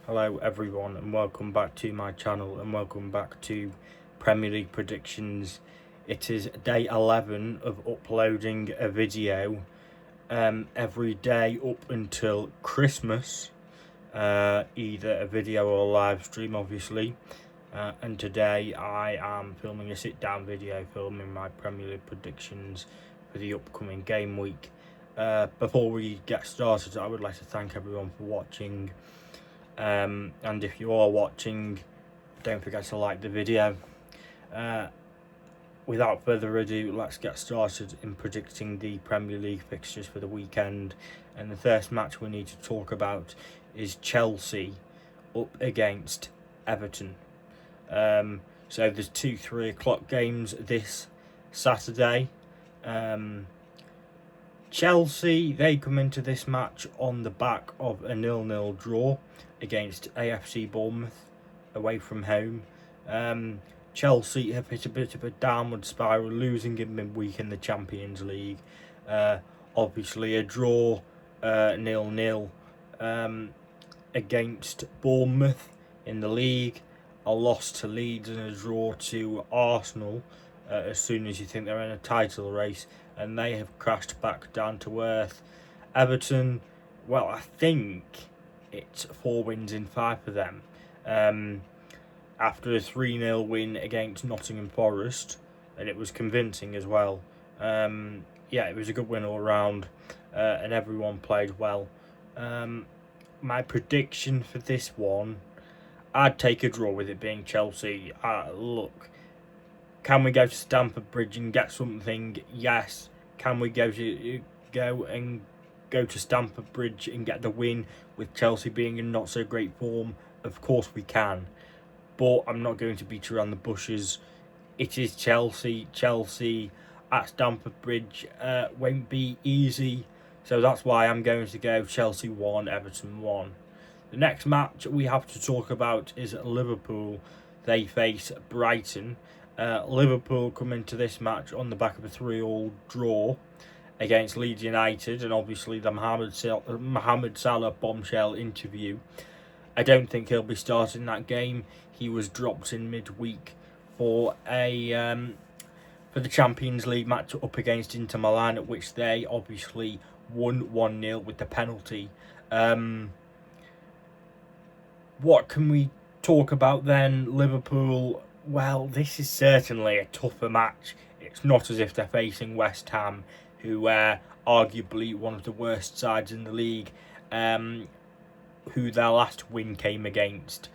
Hello everyone and welcome back to my channel and welcome back to Premier League predictions. It is day 11 of uploading a video every day up until Christmas, either a video or a live stream obviously, and today I am filming a sit down video filming my Premier League predictions for the upcoming game week. Before we get started, I would like to thank everyone for watching. And if you are watching, don't forget to like the video. Without further ado, let's get started in predicting the Premier League fixtures for the weekend. And the first match we need to talk about is Chelsea up against Everton. So there's 2 3 o'clock games this Saturday. Chelsea, they come into this match on the back of a 0-0 draw against AFC Bournemouth away from home. Chelsea have hit a bit of a downward spiral, losing in midweek in the Champions League. Obviously a draw 0-0 against Bournemouth in the league, a loss to Leeds and a draw to Arsenal as soon as you think they're in a title race, and they have crashed back down to earth. Everton, well, I think it's 4 wins in 5 for them. After a 3-0 win against Nottingham Forest, and it was convincing as well. Yeah, it was a good win all around, and everyone played well. My prediction for this one, I'd take a draw with it being Chelsea. Look, can we go to Stamford Bridge and get something? Yes. Can we go to Stamford Bridge and get the win with Chelsea being in not so great form? Of course we can. But I'm not going to beat around the bushes. It is Chelsea. Chelsea at Stamford Bridge won't be easy. So that's why I'm going to go Chelsea 1, Everton 1. The next match we have to talk about is Liverpool. They face Brighton. Liverpool come into this match on the back of a 3-3 draw against Leeds United, and obviously the Mohamed Salah bombshell interview. I don't think he'll be starting that game. He was dropped in midweek for the Champions League match up against Inter Milan, at which they obviously won 1-0 with the penalty. What can we talk about then? Liverpool, well, this is certainly a tougher match. It's not as if they're facing West Ham, who are arguably one of the worst sides in the league, who their last win came against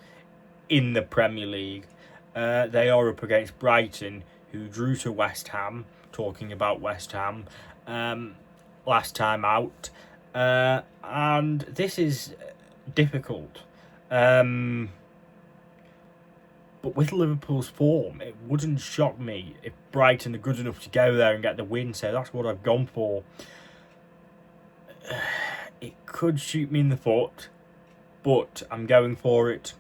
in the Premier League. They are up against Brighton, who drew to West Ham, talking about West Ham, last time out. And this is difficult. But with Liverpool's form, it wouldn't shock me if Brighton are good enough to go there and get the win, so that's what I've gone for. It could shoot me in the foot, but I'm going for it.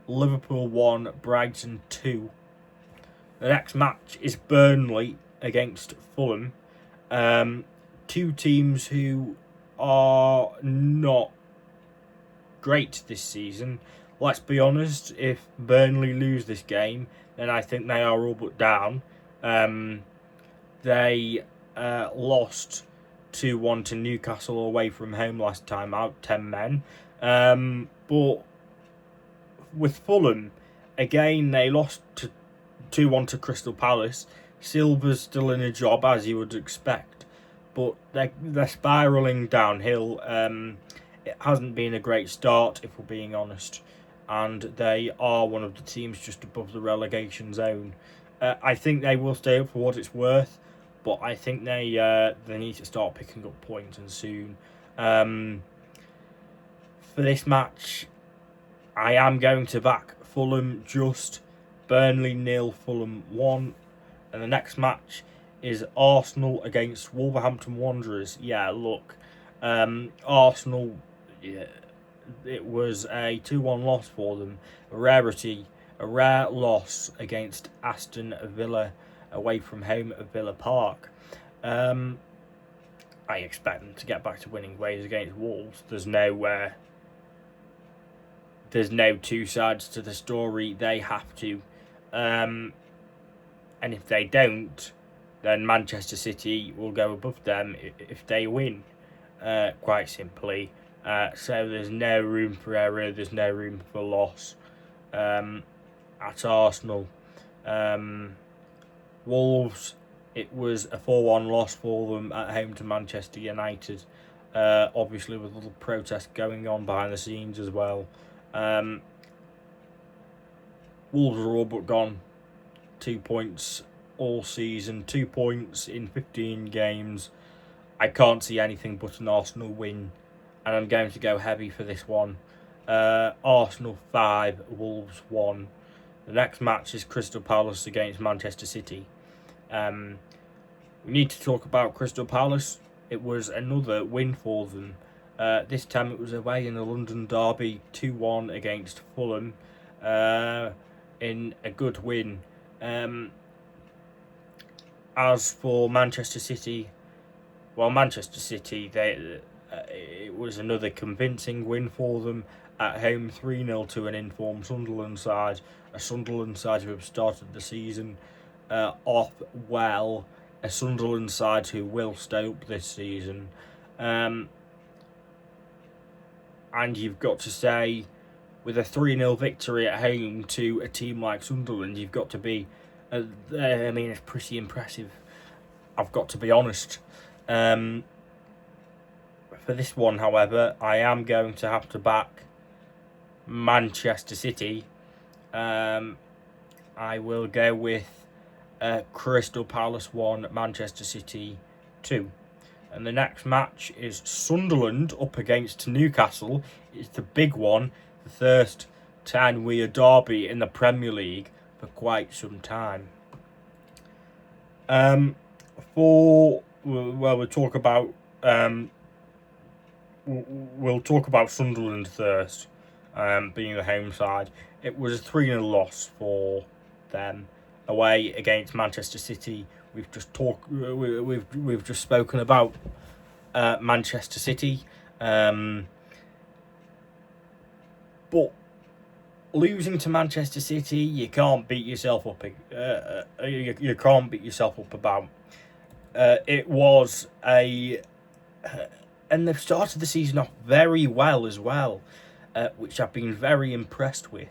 Liverpool 1, Brighton 2. The next match is Burnley against Fulham. 2 teams who are not great this season. Let's be honest, if Burnley lose this game, then I think they are all but down. They lost 2-1 to Newcastle away from home last time out, 10 men. But with Fulham, again, they lost 2-1 to Crystal Palace. Silva's still in a job, as you would expect, but they're spiralling downhill. It hasn't been a great start, if we're being honest, and they are one of the teams just above the relegation zone. I think they will stay up for what it's worth, but I think they need to start picking up points, and soon. For this match, I am going to back Fulham just, Burnley 0, Fulham 1. And the next match is Arsenal against Wolverhampton Wanderers. Yeah, look, Arsenal, yeah, it was a 2-1 loss for them. A rare loss against Aston Villa away from home at Villa Park. I expect them to get back to winning ways against Wolves. There's no there's no two sides to the story. They have to. And if they don't, then Manchester City will go above them if they win, quite simply. So there's no room for error, there's no room for loss at Arsenal. Wolves, it was a 4-1 loss for them at home to Manchester United. Obviously with a little protest going on behind the scenes as well. Wolves are all but gone. 2 points all season, 2 points in 15 games. I can't see anything but an Arsenal win, and I'm going to go heavy for this one. Arsenal 5, Wolves 1. The next match is Crystal Palace against Manchester City. We need to talk about Crystal Palace. It was another win for them. This time it was away in the London derby, 2-1 against Fulham, in a good win. As for Manchester City, Manchester City, it was another convincing win for them at home, 3-0 to an informed Sunderland side. A Sunderland side who have started the season off well. A Sunderland side who will stay up this season. And you've got to say, with a 3-0 victory at home to a team like Sunderland, you've got to be, it's pretty impressive. I've got to be honest. For this one, however, I am going to have to back Manchester City. I will go with Crystal Palace 1, Manchester City 2. And the next match is Sunderland up against Newcastle. It's the big one, the first 10-year derby in the Premier League for quite some time. We'll talk about Sunderland first, being the home side. It was a 3-0 loss for them away against Manchester City. We've just spoken about Manchester City, but losing to Manchester City, you can't beat yourself up. You can't beat yourself up about. It was and they've started the season off very well as well, which I've been very impressed with.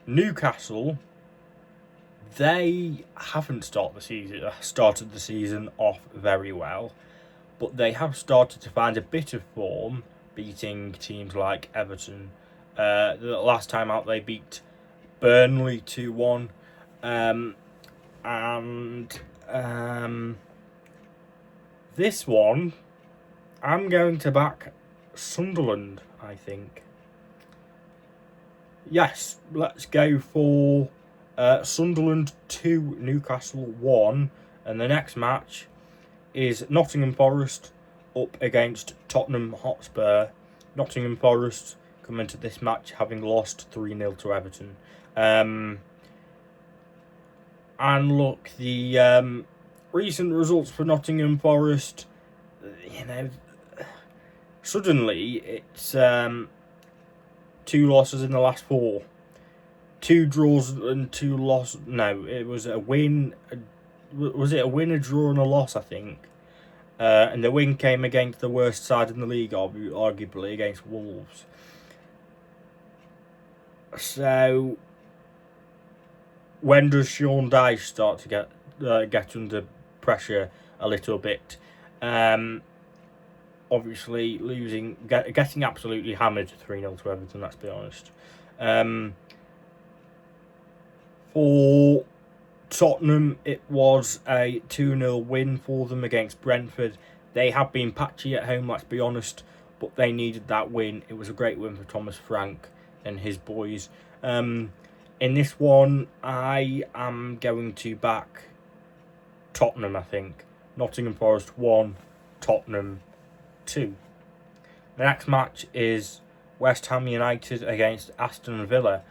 Newcastle, they haven't started the season off very well, but they have started to find a bit of form, beating teams like Everton. The last time out they beat Burnley 2-1, and this one I'm going to back Sunderland, I think. Yes, let's go for Sunderland 2, Newcastle 1. And the next match is Nottingham Forest up against Tottenham Hotspur. Nottingham Forest come into this match having lost 3-0 to Everton. And look, the recent results for Nottingham Forest, suddenly it's 2 losses in the last 4. 2 draws and 2 losses. No, it was a win. Was it a win, a draw, and a loss, I think? And the win came against the worst side in the league, arguably, against Wolves. So, when does Sean Dyche start to get under pressure a little bit? Obviously, getting absolutely hammered 3-0 to Everton, let's be honest. For Tottenham, it was a 2-0 win for them against Brentford. They have been patchy at home, let's be honest, but they needed that win. It was a great win for Thomas Frank and his boys. In this one, I am going to back Tottenham, I think. Nottingham Forest 1, Tottenham 2. The next match is West Ham United against Aston Villa.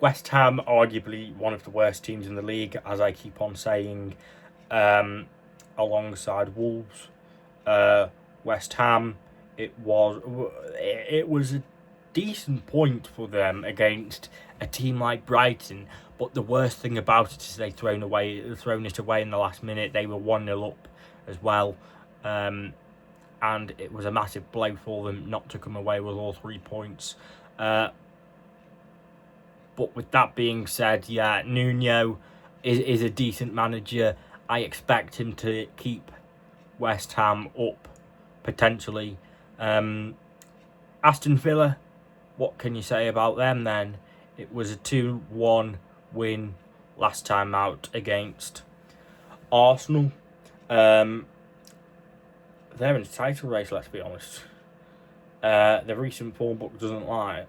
West Ham, arguably one of the worst teams in the league, as I keep on saying, alongside Wolves. West Ham it was a decent point for them against a team like Brighton. But the worst thing about it is they've thrown it away in the last minute. They were 1-0 up as well. And it was a massive blow for them not to come away with all 3 points. But with that being said, yeah, Nuno is a decent manager. I expect him to keep West Ham up, potentially. Aston Villa, what can you say about them then? It was a 2-1 win last time out against Arsenal. They're in the title race, let's be honest. The recent form book doesn't lie.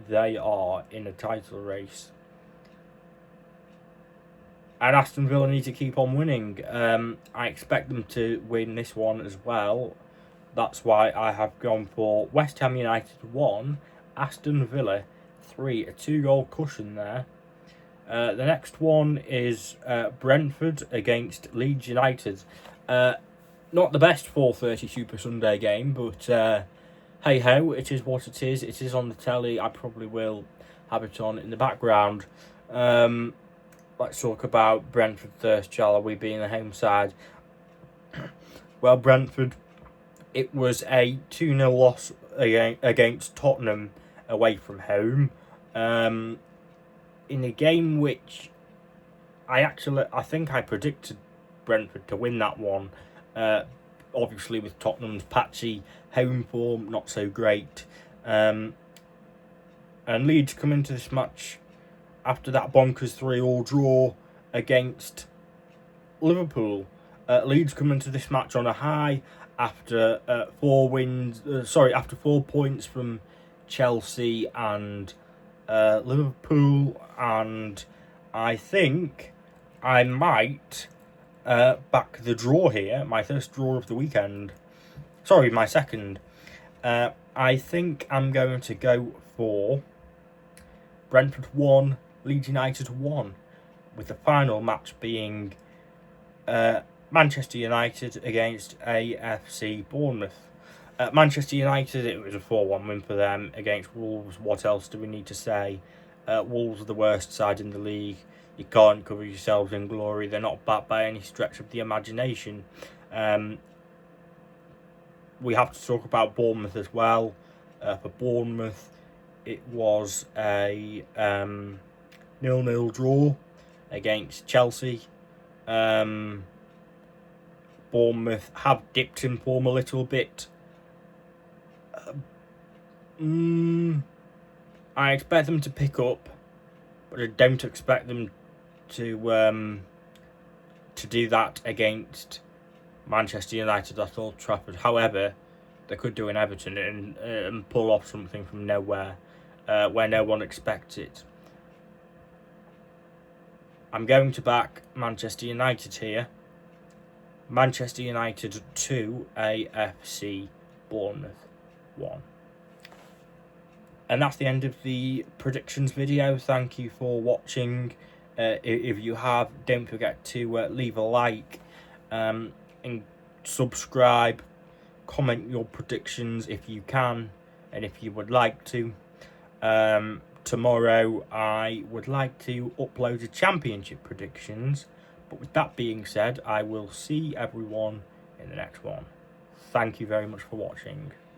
They are in a title race. And Aston Villa need to keep on winning. I expect them to win this one as well. That's why I have gone for West Ham United 1, Aston Villa 3. A 2-goal cushion there. The next one is Brentford against Leeds United. Not the best 4:30 Super Sunday game, but hey ho, it is what it is. It is on the telly. I probably will have it on in the background. Let's talk about Brentford first, shall we, being the home side. Well, Brentford, it was a 2-0 loss against Tottenham away from home. In a game which I think I predicted Brentford to win that one. Obviously with Tottenham's patchy home form, not so great. And Leeds come into this match after that bonkers 3-3 draw against Liverpool. Leeds come into this match on a high after 4 points from Chelsea and Liverpool, and I think I might back the draw here. My first draw of the weekend. Sorry, my second. I think I'm going to go for Brentford 1, Leeds United 1, with the final match being Manchester United against AFC Bournemouth. Manchester United, it was a 4-1 win for them against Wolves. What else do we need to say? Wolves are the worst side in the league. You can't cover yourselves in glory. They're not backed by any stretch of the imagination. We have to talk about Bournemouth as well. For Bournemouth, it was a 0-0 draw against Chelsea. Bournemouth have dipped in form a little bit. I expect them to pick up, but I don't expect them to do that against Manchester United at Old Trafford. However, they could do an Everton and pull off something from nowhere, where no one expects it. I'm going to back Manchester United here. Manchester United 2, AFC Bournemouth 1. And that's the end of the predictions video. Thank you for watching. If you have, don't forget to leave a like and subscribe. Comment your predictions if you can and if you would like to. Tomorrow I would like to upload a championship predictions. But with that being said, I will see everyone in the next one. Thank you very much for watching.